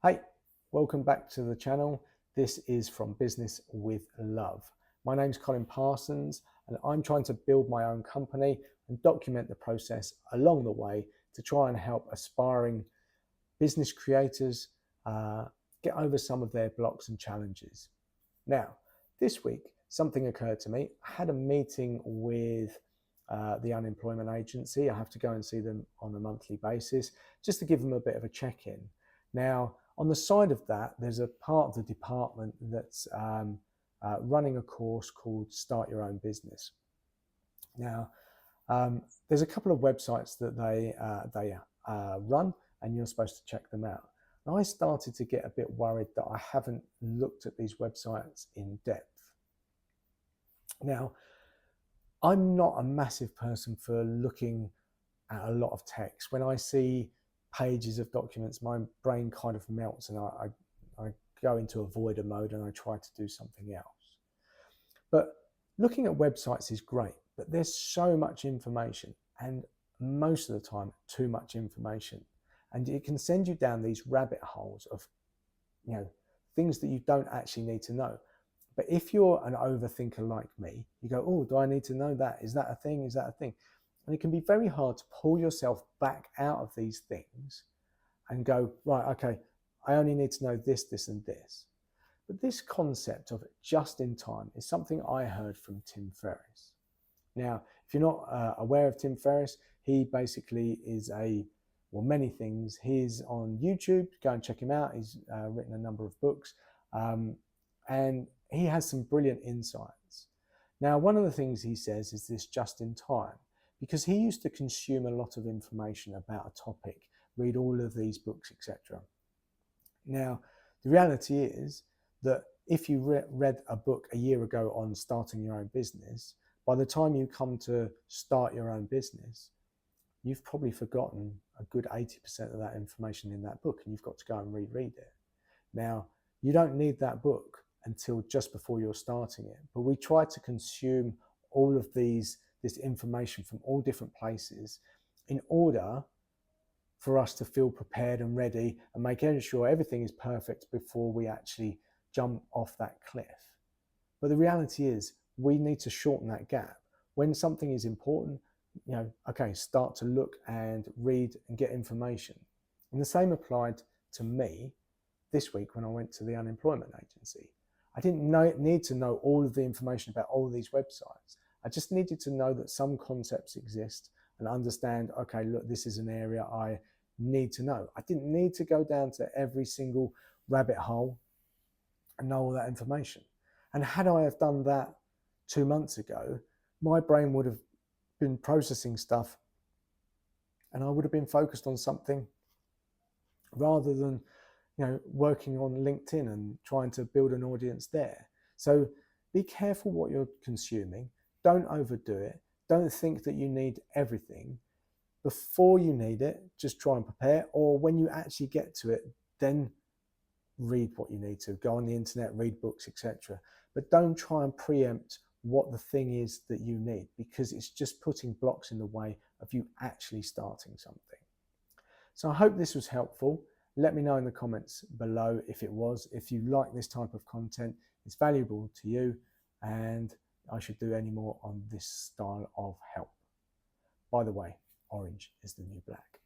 Hey, welcome back to the channel. This is From Business with Love. My name's Colin Parsons, and I'm trying to build my own company and document the process along the way to try and help aspiring business creators get over some of their blocks and challenges. Now, this week, something occurred to me. I had a meeting with the unemployment agency. I have to go and see them on a monthly basis just to give them a bit of a check-in. Now, on the side of that, there's a part of the department that's running a course called Start Your Own Business. Now, there's a couple of websites that they run, and you're supposed to check them out. And I started to get a bit worried that I haven't looked at these websites in depth. Now, I'm not a massive person for looking at a lot of text. When I see pages of documents, my brain kind of melts and I go into avoider mode and I try to do something else. But looking at websites is great, but there's so much information, and most of the time too much information, and it can send you down these rabbit holes of things that you don't actually need to know. But if you're an overthinker like me, you go, oh, do I need to know that? Is that a thing? Is that a thing? And it can be very hard to pull yourself back out of these things and go, right, okay, I only need to know this, this, and this. But this concept of just in time is something I heard from Tim Ferriss. Now, if you're not aware of Tim Ferriss, he basically is many things. He's on YouTube. Go and check him out. He's written a number of books. And he has some brilliant insights. Now, one of the things he says is this just in time, because he used to consume a lot of information about a topic, read all of these books, etc. Now, the reality is that if you read a book a year ago on starting your own business, by the time you come to start your own business, you've probably forgotten a good 80% of that information in that book, and you've got to go and reread it. Now, you don't need that book until just before you're starting it, but we try to consume all of this information from all different places in order for us to feel prepared and ready and making sure everything is perfect before we actually jump off that cliff. But the reality is we need to shorten that gap. When something is important, okay, start to look and read and get information. And the same applied to me this week when I went to the unemployment agency. I didn't need to know all of the information about all of these websites. I just needed to know that some concepts exist and understand, okay, look, this is an area I need to know. I didn't need to go down to every single rabbit hole and know all that information. And had I have done that 2 months ago, my brain would have been processing stuff and I would have been focused on something rather than working on LinkedIn and trying to build an audience there. So be careful what you're consuming. Don't overdo it. Don't think that you need everything. Before you need it, just try and prepare. Or when you actually get to it, then read what you need to. Go on the internet, read books, etc. But don't try and preempt what the thing is that you need, because it's just putting blocks in the way of you actually starting something. So I hope this was helpful. Let me know in the comments below if it was. If you like this type of content, it's valuable to you, and I should do any more on this style of help. By the way, orange is the new black.